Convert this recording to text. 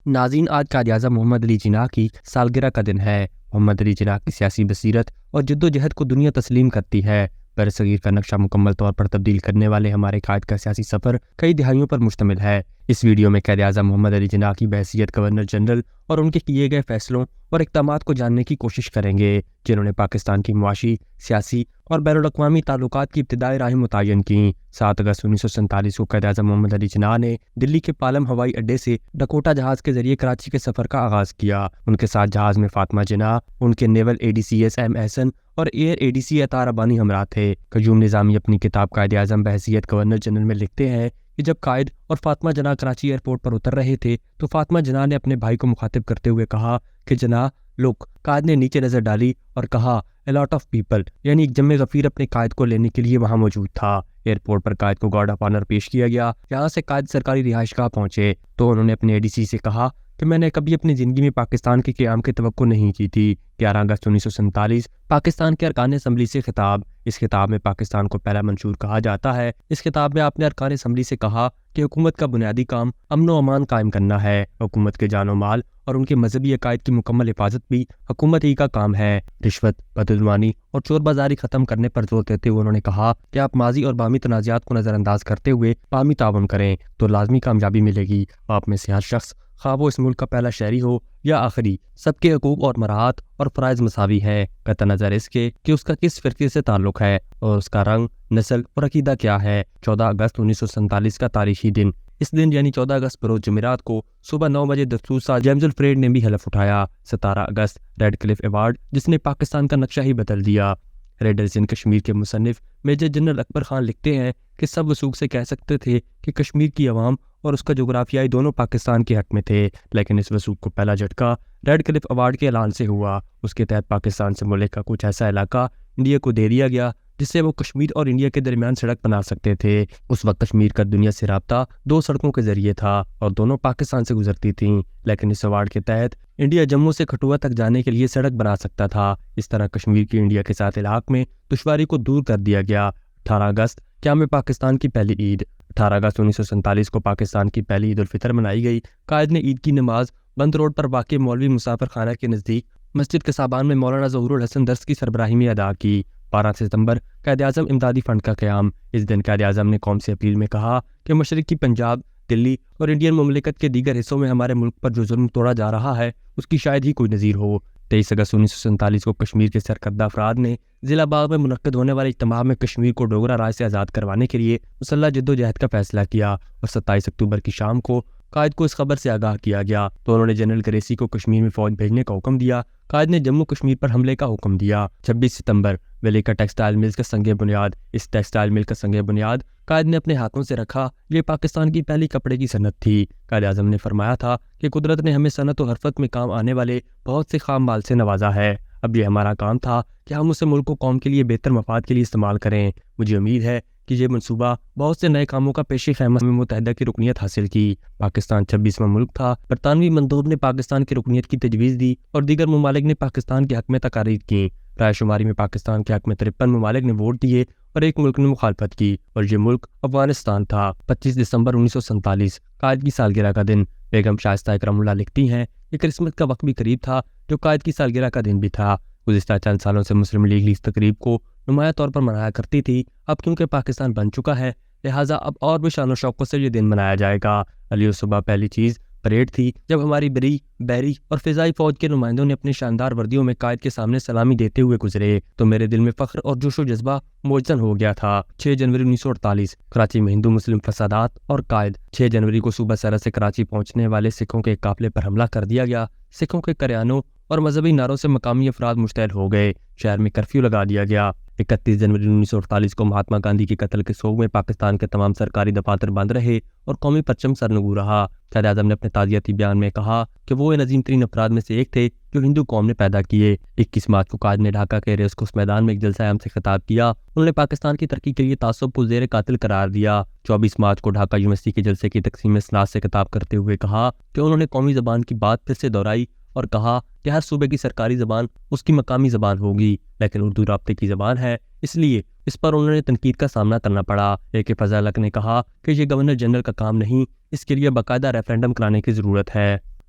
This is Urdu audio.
ناظرین، آج قائد-اعظم محمد علی جناح کی سالگرہ کا دن ہے۔ محمد علی جناح کی سیاسی بصیرت اور جدوجہد کو دنیا تسلیم کرتی ہے۔ برصغیر کا نقشہ مکمل طور پر تبدیل کرنے والے ہمارے قائد کا سیاسی سفر کئی دہائیوں پر مشتمل ہے۔ اس ویڈیو میں قائد-اعظم محمد علی جناح کی بحیثیت گورنر جنرل اور ان کے کیے گئے فیصلوں اور اقدامات کو جاننے کی کوشش کریں گے، جنہوں نے پاکستان کی معاشی، سیاسی اور بین الاقوامی تعلقات کی ابتدائی راہیں متعین کیں۔ 7 اگست 1947 کو قائد-اعظم محمد علی جناح نے دلی کے پالم ہوائی اڈے سے ڈکوٹا جہاز کے ذریعے کراچی کے سفر کا آغاز کیا۔ ان کے ساتھ جہاز میں فاطمہ جناح، ان کے نیول ADCS ایم احسن اور ایئر ADC عطا ربانی ہمراہ تھے۔ قیوم نظامی اپنی کتاب قائد-اعظم بحیثیت گورنر جنرل میں لکھتے ہیں کہ جب قائد اور فاطمہ جناح کراچی ایئرپورٹ پر اتر رہے تھے تو فاطمہ جناح نے اپنے بھائی کو مخاطب کرتے ہوئے کہا کہ جناح لک۔ قائد نے نیچے نظر ڈالی اور کہا اے لاٹ آف پیپل، یعنی ایک جمع غفیر اپنے قائد کو لینے کے لیے وہاں موجود تھا۔ ایئرپورٹ پر قائد کو گارڈ آف آنر پیش کیا گیا۔ یہاں سے قائد سرکاری رہائش گاہ پہنچے تو انہوں نے اپنے ADC سے کہا کہ میں نے کبھی اپنی زندگی میں پاکستان کے قیام کی توقع نہیں کی تھی۔ 11 اگست 1947 پاکستان کے ارکان اسمبلی سے خطاب۔ اس خطاب میں پاکستان کو پہلا منشور کہا جاتا ہے۔ اس خطاب میں آپ نے ارکان اسمبلی سے کہا کہ حکومت کا بنیادی کام امن و امان قائم کرنا ہے۔ حکومت کے جان و مال اور ان کے مذہبی عقائد کی مکمل حفاظت بھی حکومت ہی کا کام ہے۔ رشوت، بدعنوانی اور چور بازاری ختم کرنے پر زور دیتے ہوئے انہوں نے کہا کہ آپ ماضی اور باہمی تنازعات کو نظر انداز کرتے ہوئے باہمی تعاون کریں تو لازمی کامیابی ملے گی۔ آپ میں سے ہر شخص، خواہ وہ اس ملک کا پہلا شہری ہو یا آخری، سب کے حقوق اور مراعات اور فرائض مساوی ہیں، قطع نظر اس کے کہ اس کا کس فرقے سے تعلق ہے اور اس کا رنگ، نسل اور عقیدہ کیا ہے۔ 14 اگست 1947 کا تاریخی دن۔ اس دن یعنی 14 اگست بروز جمعرات کو صبح 9 بجے دستور ساز جیمز الفریڈ نے بھی حلف اٹھایا۔ 17 اگست ریڈ کلف ایوارڈ، جس نے پاکستان کا نقشہ ہی بدل دیا۔ ریڈرز ان کشمیر کے مصنف میجر جنرل اکبر خان لکھتے ہیں کہ سب وثوق سے کہہ سکتے تھے کہ کشمیر کی عوام اور اس کا جغرافیائی دونوں پاکستان کے حق میں تھے، لیکن اس وثوق کو پہلا جھٹکا ریڈ کلف ایوارڈ کے اعلان سے ہوا۔ اس کے تحت پاکستان سے ملک کا کچھ ایسا علاقہ انڈیا کو دے دیا گیا جس سے وہ کشمیر اور انڈیا کے درمیان سڑک بنا سکتے تھے۔ اس وقت کشمیر کا دنیا سے رابطہ 2 سڑکوں کے ذریعے تھا اور دونوں پاکستان سے گزرتی تھیں، لیکن اس ایوارڈ کے تحت انڈیا جموں سے کٹھوعہ تک جانے کے لیے سڑک بنا سکتا تھا۔ اس طرح کشمیر کی انڈیا کے ساتھ الحاق میں دشواری کو دور کر دیا گیا۔ 18 اگست قیام پاکستان کی پہلی عید۔ 18 اگست 1947 کو پاکستان کی پہلی عید الفطر منائی گئی۔ قائد نے عید کی نماز بند روڈ پر واقع مولوی مسافر خانہ کے نزدیک مسجد کسابان میں مولانا ظہور الحسن درس کی سربراہی میں ادا کی۔ 12 ستمبر قائد-اعظم امدادی فنڈ کا قیام۔ اس دن قائد-اعظم نے قوم سے اپیل میں کہا کہ مشرقی پنجاب، دلی اور انڈین مملکت کے دیگر حصوں میں ہمارے ملک پر جو ظلم توڑا جا رہا ہے اس کی شاید ہی کوئی نظیر ہو۔ 23 اگست 1947 کو کشمیر کے سرکردہ افراد نے ضلع باغ میں منعقد ہونے والے اجتماع میں کشمیر کو ڈوگرا راج سے آزاد کروانے کے لیے مسلح جدوجہد کا فیصلہ کیا اور 27 اکتوبر کی شام کو قائد کو اس خبر سے آگاہ کیا گیا تو انہوں نے جنرل گریسی کو کشمیر میں فوج بھیجنے کا حکم دیا۔ قائد نے جموں کشمیر پر حملے کا حکم دیا۔ 26 ستمبر ویلیکا ٹیکسٹائل ملز کا سنگ بنیاد۔ اس ٹیکسٹائل مل کا سنگ بنیاد قائد نے اپنے ہاتھوں سے رکھا۔ یہ پاکستان کی پہلی کپڑے کی صنعت تھی۔ قائد-اعظم نے فرمایا تھا کہ قدرت نے ہمیں صنعت و حرفت میں کام آنے والے بہت سے خام مال سے نوازا ہے، اب یہ ہمارا کام تھا کہ ہم اسے ملک و قوم کے لیے بہتر مفاد کے لیے استعمال کریں۔ مجھے امید ہے کہ یہ منصوبہ بہت سے نئے کاموں کا پیش خیمہ میں متحدہ کی رکنیت حاصل کی۔ پاکستان 26واں ملک تھا۔ برطانوی مندوب نے پاکستان کی رکنیت کی تجویز دی اور دیگر ممالک نے پاکستان کے حق میں تقاریر کیں۔ رائے شماری میں پاکستان کے حق میں 53 ممالک نے ووٹ دیے اور ایک ملک نے مخالفت کی اور یہ ملک افغانستان تھا۔ 25 دسمبر 1947 قائد کی سالگرہ کا دن۔ بیگم شائستہ اکرم اللہ لکھتی ہیں کہ کرسمس کا وقت بھی قریب تھا جو قائد کی سالگرہ کا دن بھی تھا۔ گزشتہ چند سالوں سے مسلم لیگ اس تقریب کو نمایاں طور پر منایا کرتی تھی، اب کیونکہ پاکستان بن چکا ہے لہٰذا اب اور بھی شان و شوقت سے یہ دن منایا جائے گا۔ علی صبح پہلی چیز پریڈ تھی جب ہماری بری، بحری اور فضائی فوج کے نمائندوں نے اپنی شاندار وردیوں میں قائد کے سامنے سلامی دیتے ہوئے گزرے تو میرے دل میں فخر اور جوش و جذبہ موجزن ہو گیا تھا۔ 6 جنوری 1948 کراچی میں ہندو مسلم فسادات اور قائد۔ 6 جنوری کو صوبہ سرحد سے کراچی پہنچنے والے سکھوں کے ایک قافلے پر حملہ کر دیا گیا۔ سکھوں کے کریانوں اور مذہبی نعروں سے مقامی افراد مشتعل ہو گئے۔ شہر میں کرفیو لگا دیا گیا۔ 31 جنوری 1948 کو مہاتما گاندھی کے قتل کے سوگ میں پاکستان کے تمام سرکاری دفاتر بند رہے اور قومی پرچم سرنگوں رہا۔ قائد-اعظم نے اپنے تعزیتی بیان میں کہا کہ وہ ان عظیم ترین افراد میں سے ایک تھے جو ہندو قوم نے پیدا کیے۔ 21 مارچ کو قائد نے ڈھاکہ کے ریس کورس میدان میں ایک جلسہ عام سے خطاب کیا۔ انہوں نے پاکستان کی ترقی کے لیے تعصب کو زیر قاتل قرار دیا۔ 24 مارچ کو ڈھاکہ یونیورسٹی کے جلسے کی تقسیم اصلاحات سے خطاب کرتے ہوئے کہا کہ انہوں نے قومی زبان کی بات پھر سے دہرائی اور کہا کہ ہر صوبے کی سرکاری زبان اس کی مقامی زبان ہوگی، لیکن اردو رابطے کی زبان ہے، اس لیے اس پر انہوں نے تنقید کا سامنا کرنا پڑا۔ AK فضل حق نے کہا کہ یہ گورنر جنرل کا کام نہیں، اس کے لیے باقاعدہ ریفرینڈم کرانے کی ضرورت ہے۔